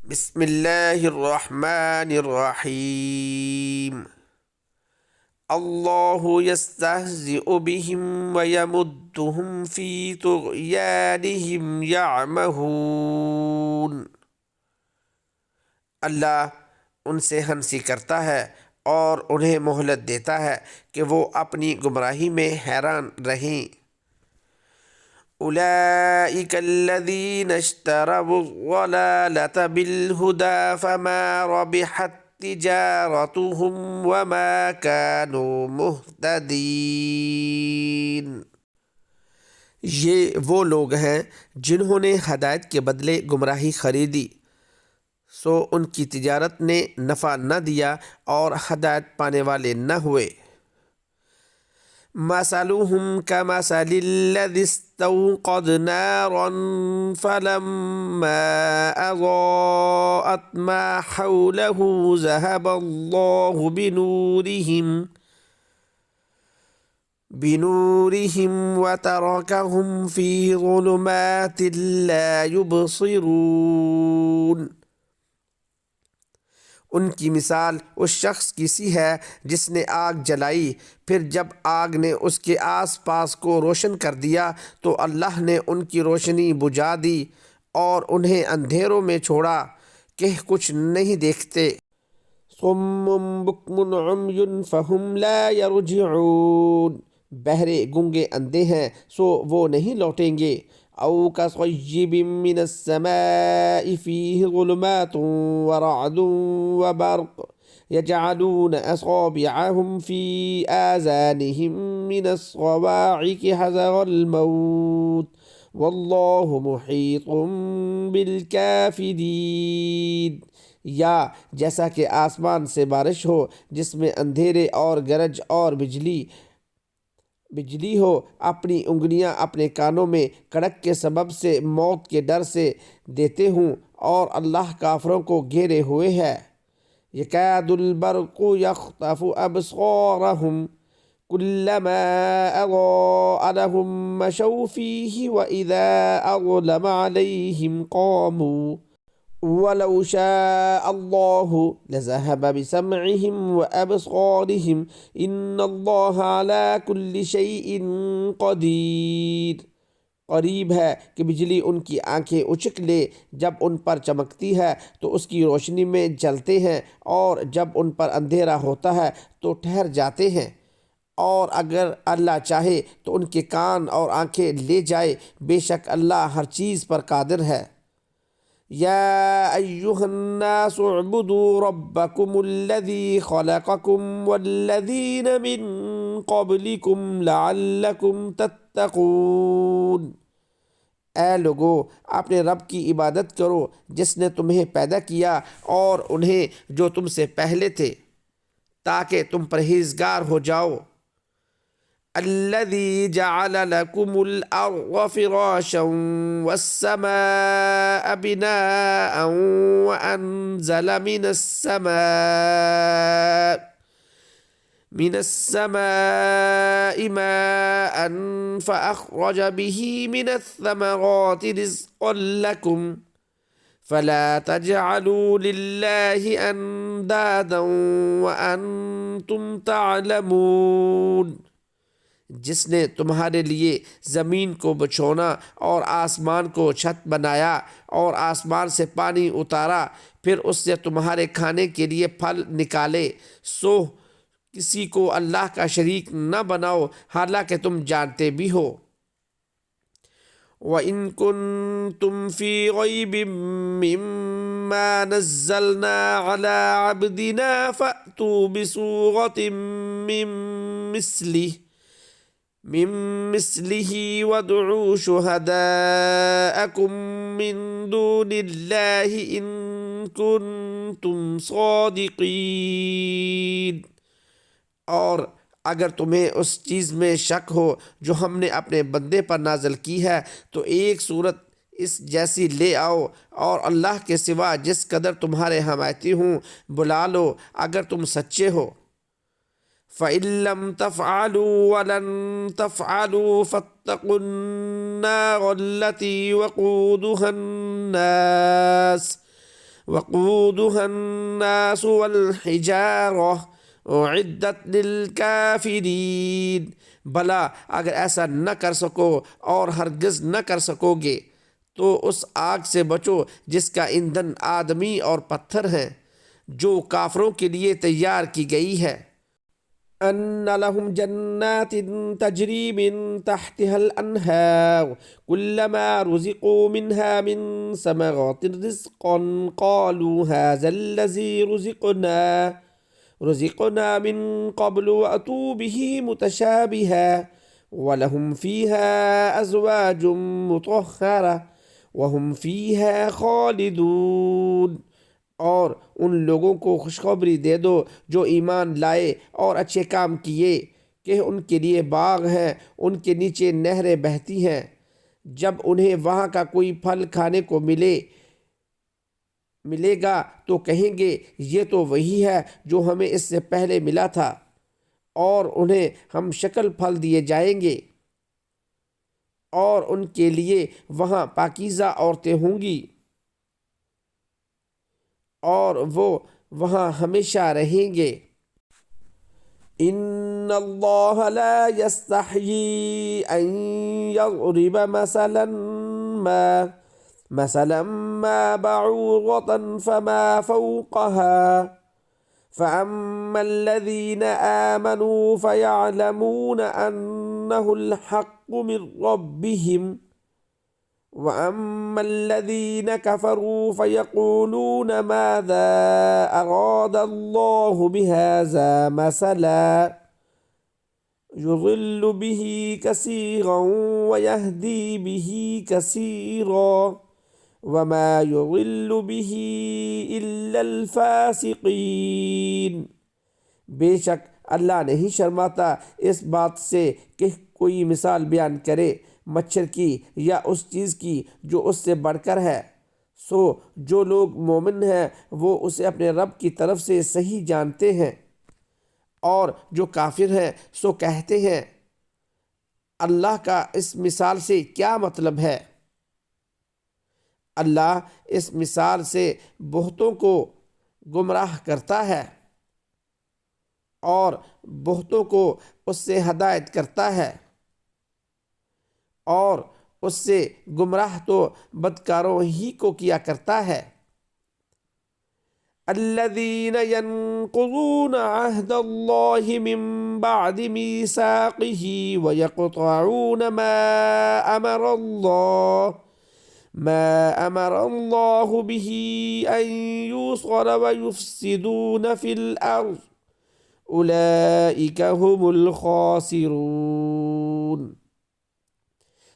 بسم اللہ الرحمن الرحیم اللہ یستہزئ بہم ویمدہم فی طغیانہم یعمہون۔ اللہ ان سے ہنسی کرتا ہے اور انہیں مہلت دیتا ہے کہ وہ اپنی گمراہی میں حیران رہیں۔ أولئك الذين اشتروا الضلالة بالهدى فما ربحت تجارتهم وما كانوا مهتدين۔ یہ وہ لوگ ہیں جنہوں نے ہدایت کے بدلے گمراہی خریدی، سو ان کی تجارت نے نفع نہ دیا اور ہدایت پانے والے نہ ہوئے۔ مثلهم كمثل الذي استوقد نارا فلما أضاءت ما حوله ذهب الله بنورهم وتركهم في ظلمات لا يبصرون۔ ان کی مثال اس شخص کی سی ہے جس نے آگ جلائی، پھر جب آگ نے اس کے آس پاس کو روشن کر دیا تو اللہ نے ان کی روشنی بجھا دی اور انہیں اندھیروں میں چھوڑا کہ کچھ نہیں دیکھتے۔ صم بکم عمی فہم لا یرجعون، بہرے گونگے اندھے ہیں سو وہ نہیں لوٹیں گے۔ او کصیب من السماء فیہ ظلمات ورعد وبرق یجعلون اصابعهم فی آذانهم من الصواعق حذر الموت واللہ محیط بالکافرین۔ یا جیسا کہ آسمان سے بارش ہو جس میں اندھیرے اور گرج اور بجلی ہو، اپنی انگلیاں اپنے کانوں میں کڑک کے سبب سے موت کے ڈر سے دیتے ہوں، اور اللہ کافروں کو گھیرے ہوئے ہے۔ یکاد البرق یخطف ابصارهم کلما اضاء لهم مشوا فیہ واذا اظلم علیہم قاموا وَلَوْ شَاءَ اللَّهُ لَذَهَبَ بِسَمْعِهِمْ وَأَبْصَارِهِمْ إِنَّ اللَّهَ عَلَى كُلِّ شَيْءٍ قَدِيرٌ۔ قریب ہے کہ بجلی ان کی آنکھیں اچک لے، جب ان پر چمکتی ہے تو اس کی روشنی میں جلتے ہیں، اور جب ان پر اندھیرا ہوتا ہے تو ٹھہر جاتے ہیں، اور اگر اللہ چاہے تو ان کے کان اور آنکھیں لے جائے، بے شک اللہ ہر چیز پر قادر ہے۔ یا ایہا الناس اعبدوا ربکم الذی خلقکم والذین من قبلکم لعلکم تتقون۔ اے لوگو، اپنے رب کی عبادت کرو جس نے تمہیں پیدا کیا اور انہیں جو تم سے پہلے تھے، تاکہ تم پرہیزگار ہو جاؤ۔ الذي جعل لكم الأرض فراشا والسماء بناء وأنزل من السماء ماء فأخرج به من الثمرات رزقا لكم فلا تجعلوا لله أندادا وأنتم تعلمون۔ جس نے تمہارے لیے زمین کو بچھونا اور آسمان کو چھت بنایا اور آسمان سے پانی اتارا، پھر اس سے تمہارے کھانے کے لیے پھل نکالے، سو کسی کو اللہ کا شریک نہ بناؤ، حالانکہ تم جانتے بھی ہو۔ وَإِن كُنتُمْ فِي رَيْبٍ مِّمَّا نَزَّلْنَا عَلَىٰ عَبْدِنَا فَأْتُوا بِسُورَةٍ من مثله وادعوا شهداءكم من دون الله إن كنتم صادقين۔ اور اگر تمہیں اس چیز میں شک ہو جو ہم نے اپنے بندے پر نازل کی ہے تو ایک صورت اس جیسی لے آؤ، اور اللہ کے سوا جس قدر تمہارے حمایتی ہوں بلا لو اگر تم سچے ہو۔ فَإِن لَّمْ تَفْعَلُوا وَلَن تَفْعَلُوا فَاتَّقُوا النَّارَ الَّتِي وَقُودُهَا النَّاسُ وقودها الناس والحجارة اعدت للکافرین، بھلا اگر ایسا نہ کر سکو اور ہرگز نہ کر سکو گے تو اس آگ سے بچو جس کا ایندھن آدمی اور پتھر ہیں، جو کافروں کے لیے تیار کی گئی ہے۔ ان لهم جنات تجری من تحتها الانہار كلما رزقوا منها من ثمرات رزقا قالوا هذا الذي رزقنا من قبل واتوا به متشابها ولهم فيها ازواج مطهرة وهم فيها خالدون، اور ان لوگوں کو خوشخبری دے دو جو ایمان لائے اور اچھے کام کیے کہ ان کے لیے باغ ہیں، ان کے نیچے نہریں بہتی ہیں، جب انہیں وہاں کا کوئی پھل کھانے کو ملے گا تو کہیں گے یہ تو وہی ہے جو ہمیں اس سے پہلے ملا تھا، اور انہیں ہم شکل پھل دیے جائیں گے، اور ان کے لیے وہاں پاکیزہ عورتیں ہوں گی، اور وہ وہاں ہمیشہ رہیں گے۔ ان اللہ لا یستحیی ان یضرب مثلا ما بعوضة فما فوقها فأما الذين آمنوا فيعلمون أنه الحق من ربهم وَأَمَّا الَّذِينَ كَفَرُوا فَيَقُولُونَ مَاذَا أَرَادَ اللَّهُ بِهَذَا مَثَلًا يُضِلُّ بِهِ كَثِيرًا وَيَهْدِي بِهِ كَثِيرًا وَمَا يُضِلُّ بِهِ إِلَّا الْفَاسِقِينَ، بے شک اللہ نہیں شرماتا اس بات سے کہ کوئی مثال بیان کرے مچھر کی یا اس چیز کی جو اس سے بڑھ کر ہے، سو جو لوگ مومن ہیں وہ اسے اپنے رب کی طرف سے صحیح جانتے ہیں، اور جو کافر ہیں سو کہتے ہیں اللہ کا اس مثال سے کیا مطلب ہے۔ اللہ اس مثال سے بہتوں کو گمراہ کرتا ہے اور بہتوں کو اس سے ہدایت کرتا ہے، اور اس سے گمراہ تو بدکاروں ہی کو کیا کرتا ہے۔ الذين ينقضون عهد الله من بعد ميثاقه ويقطعون ما أمر الله به أن يوصل ويفسدون في الأرض أولئك هم الخاسرون،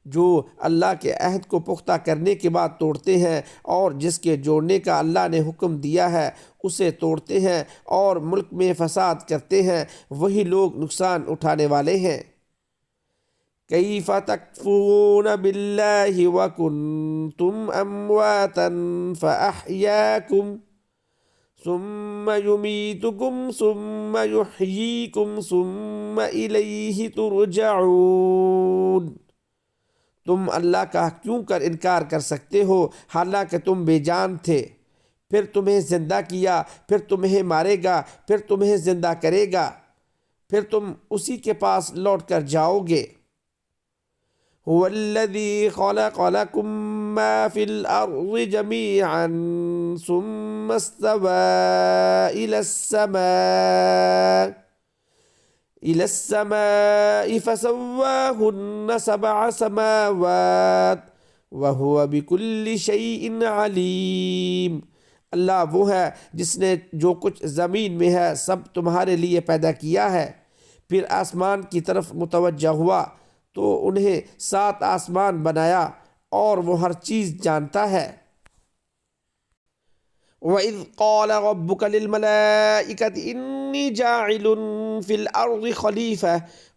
جو اللہ کے عہد کو پختہ کرنے کے بعد توڑتے ہیں اور جس کے جوڑنے کا اللہ نے حکم دیا ہے اسے توڑتے ہیں اور ملک میں فساد کرتے ہیں، وہی لوگ نقصان اٹھانے والے ہیں۔ کیف تکفرون باللہ وکنتم امواتا فاحیاکم ثم یمیتکم ثم یحییکم ثم الیہ ترجعون، تم اللہ کا کیوں کر انکار کر سکتے ہو حالانکہ تم بے جان تھے، پھر تمہیں زندہ کیا، پھر تمہیں مارے گا، پھر تمہیں زندہ کرے گا، پھر تم اسی کے پاس لوٹ کر جاؤ گے۔ هو الذی خلق لکم ما فی الارض جمیعا ثم استوى إلى السماء فسواهن 7 سماوات وهو بكل شيء عليم، اللہ وہ ہے جس نے جو کچھ زمین میں ہے سب تمہارے لیے پیدا کیا ہے، پھر آسمان کی طرف متوجہ ہوا تو انہیں 7 آسمان بنایا، اور وہ ہر چیز جانتا ہے۔ وَإِذْ قَالَ رَبُّكَ لِلْمَلَائِكَةِ إِنِّي جَاعِلٌ فِي الْأَرْضِ خَلِيفَةً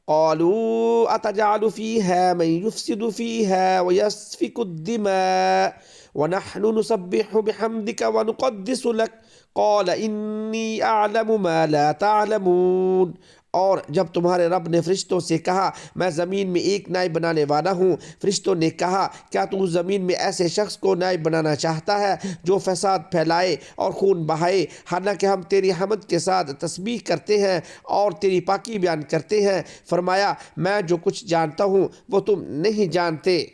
قَالُوا أَتَجْعَلُ فِيهَا مَن يُفْسِدُ فِيهَا وَيَسْفِكُ الدِّمَاءَ وَنَحْنُ نُسَبِّحُ بِحَمْدِكَ وَنُقَدِّسُ لَكَ قَالَ إِنِّي أَعْلَمُ مَا لَا تَعْلَمُونَ، اور جب تمہارے رب نے فرشتوں سے کہا میں زمین میں ایک نائب بنانے والا ہوں، فرشتوں نے کہا کیا تو زمین میں ایسے شخص کو نائب بنانا چاہتا ہے جو فساد پھیلائے اور خون بہائے، حالانکہ ہم تیری حمد کے ساتھ تسبیح کرتے ہیں اور تیری پاکی بیان کرتے ہیں۔ فرمایا میں جو کچھ جانتا ہوں وہ تم نہیں جانتے۔